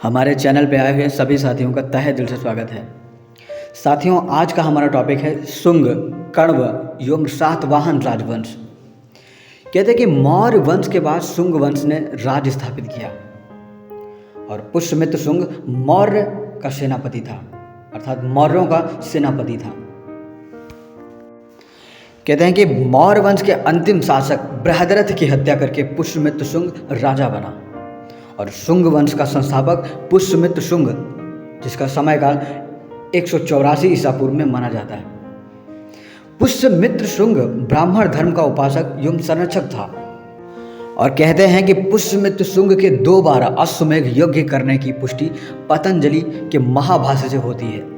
हमारे चैनल पे आए हुए सभी साथियों का तहे दिल से स्वागत है। साथियों, आज का हमारा टॉपिक है शुंग, कण्व एवं सातवाहन राजवंश। कहते हैं कि मौर्य वंश के बाद शुंग वंश ने राज्य स्थापित किया और पुष्यमित्र शुंग मौर्य का सेनापति था, अर्थात मौर्यों का सेनापति था। कहते हैं कि मौर्य वंश के अंतिम शासक बृहद्रथ की हत्या करके पुष्यमित्र शुंग राजा बना और शुंग वंश का संस्थापक पुष्यमित्र शुंग, जिसका समयकाल 184 ईसा पूर्व में माना जाता है। पुष्यमित्र शुंग ब्राह्मण धर्म का उपासक एवं संरक्षक था और कहते हैं कि पुष्यमित्र शुंग के 2 बार अश्वमेध यज्ञ करने की पुष्टि पतंजलि के महाभाष्य से होती है।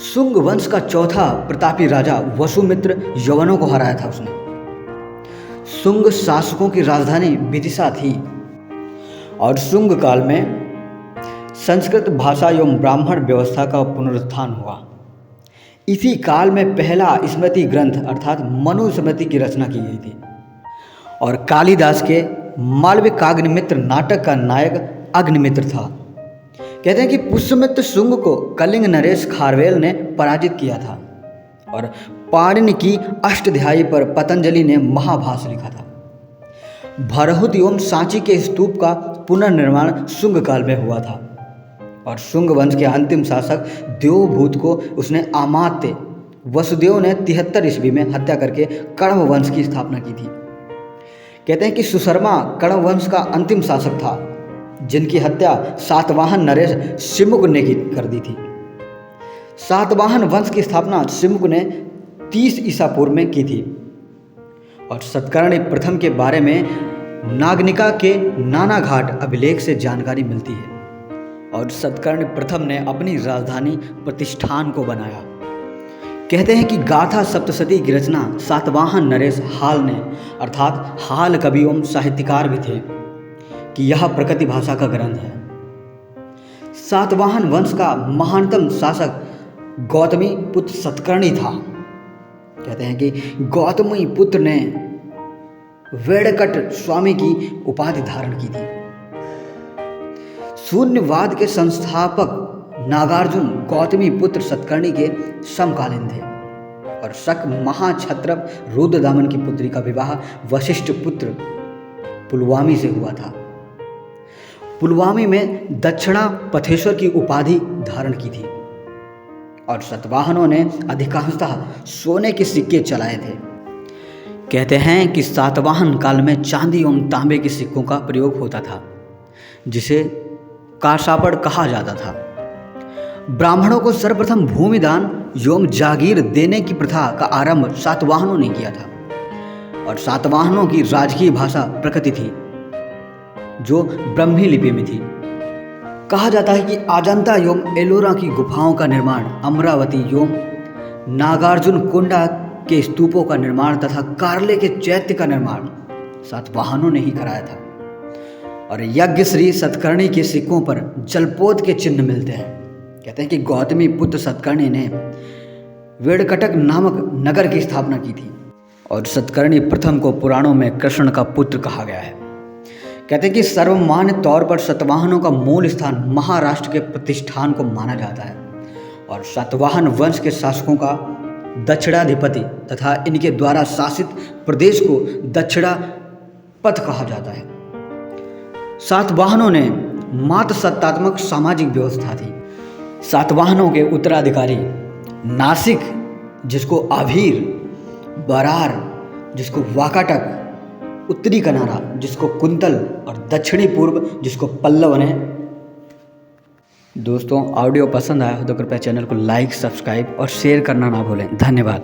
शुंग वंश का चौथा प्रतापी राजा वसुमित्र यवनों को हराया था उसने। शुंग शासकों की राजधानी विदिशा थी और शुंग काल में संस्कृत भाषा एवं ब्राह्मण व्यवस्था का पुनरुत्थान हुआ। इसी काल में पहला स्मृति ग्रंथ अर्थात मनुस्मृति की रचना की गई थी और कालिदास के मालविकाग्निमित्र नाटक का नायक अग्निमित्र था। कहते हैं कि पुष्यमित्र शुंग को कलिंग नरेश खारवेल ने पराजित किया था और पाणिनि की अष्टाध्यायी पर पतंजलि ने महाभाष्य लिखा था। भरहुत एवं सांची के स्तूप का पुनर्निर्माण शुंग काल में हुआ था और शुंग वंश के अंतिम शासक देवभूत को उसने अमात्य वसुदेव ने 73 ईस्वी में हत्या करके कण्व वंश की स्थापना की थी। कहते हैं कि सुशर्मा कण्व वंश का अंतिम शासक था, जिनकी हत्या सातवाहन नरेश सिमुक ने कर दी थी। सातवाहन वंश की स्थापना सिमुक ने 30 ईसा पूर्व में की थी और सतकर्णी प्रथम के बारे में नागनिका के नाना घाट अभिलेख से जानकारी मिलती है और सतकर्णी प्रथम ने अपनी राजधानी प्रतिष्ठान को बनाया। कहते हैं कि गाथा सप्तशती की रचना सातवाहन नरेश हाल ने, अर्थात हाल कवि एवं साहित्यकार भी थे, कि यह प्रकृति भाषा का ग्रंथ है। सातवाहन वंश का महानतम शासक गौतमी पुत्र सतकर्णी था। कहते हैं कि गौतमी पुत्र ने वेड़कट स्वामी की उपाधि धारण की थी। शून्यवाद के संस्थापक नागार्जुन गौतमी पुत्र सतकर्णी के समकालीन थे और शक महाक्षत्रप रुद्रदामन की पुत्री का विवाह वशिष्ठ पुत्र पुलवामी से हुआ था। पुलवामी में दक्षिणा पथेश्वर की उपाधि धारण की थी और सतवाहनों ने अधिकांशतः सोने के सिक्के चलाए थे। कहते हैं कि सातवाहन काल में चांदी एवं तांबे के सिक्कों का प्रयोग होता था, जिसे काशापड़ कहा जाता था। ब्राह्मणों को सर्वप्रथम भूमि दान एवं जागीर देने की प्रथा का आरंभ सातवाहनों ने किया था और सातवाहनों की राजकीय भाषा प्रकृति थी, जो ब्रह्मी लिपि में थी। कहा जाता है कि अजंता एवं एलोरा की गुफाओं का निर्माण, अमरावती एवं नागार्जुन कोंडा के स्तूपों का निर्माण तथा कार्ले के चैत्य का निर्माण सातवाहनों ने ही कराया था और यज्ञ श्री सतकर्णी के सिक्कों पर जलपोत के चिन्ह मिलते हैं। कहते हैं कि गौतमी पुत्र सतकर्णी ने वेड़कटक नामक नगर की स्थापना की थी और सतकर्णी प्रथम को पुराणों में कृष्ण का पुत्र कहा गया है। कहते हैं कि सर्वमान्य तौर पर सातवाहनों का मूल स्थान महाराष्ट्र के प्रतिष्ठान को माना जाता है और सातवाहन वंश के शासकों का दक्षिणाधिपति तथा इनके द्वारा शासित प्रदेश को दक्षिणापथ कहा जाता है। सातवाहनों ने मात्र सत्तात्मक सामाजिक व्यवस्था थी। सातवाहनों के उत्तराधिकारी नासिक, जिसको आभीर, बरार, जिसको वाकाटक, उत्तरी कनारा, जिसको कुंतल और दक्षिणी पूर्व, जिसको पल्लव ने। दोस्तों, ऑडियो पसंद आया हो तो कृपया चैनल को लाइक, सब्सक्राइब और शेयर करना ना भूलें। धन्यवाद।